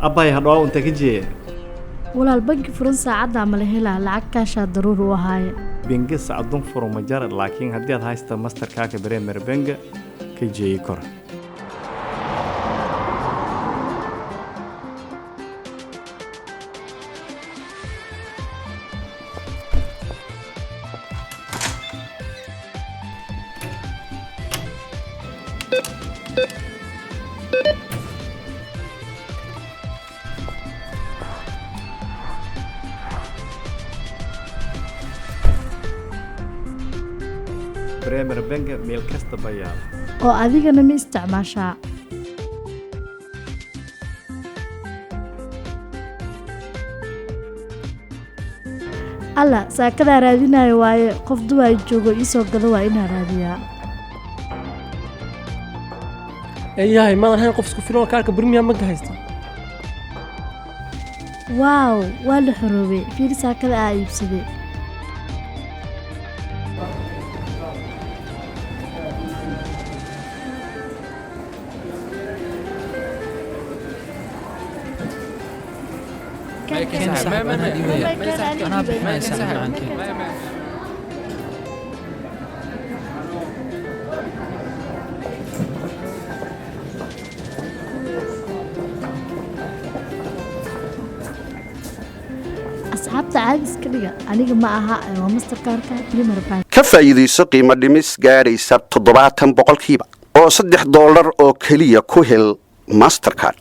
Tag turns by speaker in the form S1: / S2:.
S1: أباي هدوا أنت كجي
S2: ولا البنك فرنسا عدا ملهلا لعك كاشا ضروري وهاي
S1: بنجس عدم فرو مجار لكن هديت هايستا ماستر كاك بريمير بنج كجي كور بريمير بنج ميل كاست بيال
S2: oo adigana ma isticmaashaa alla saakada raadinayo waaye qof duway joogo isoo gado waa inaan raadiyaa
S3: eeyahay ma lahayn qof isku filan kaarka Birmingham ma haysta
S2: waaw waa la xoroobay fiir saakada ay iibsaday
S4: كان سحب أنا دي ويا أنا ما سحب عنك
S2: asxaabta caadis kaliya aniga ma aha waa Mastercard-ka Premier Bank
S5: ka faa'iideyso qiimo dhimis gaaraysa 70% oo $3 oo kaliya ku hel Mastercard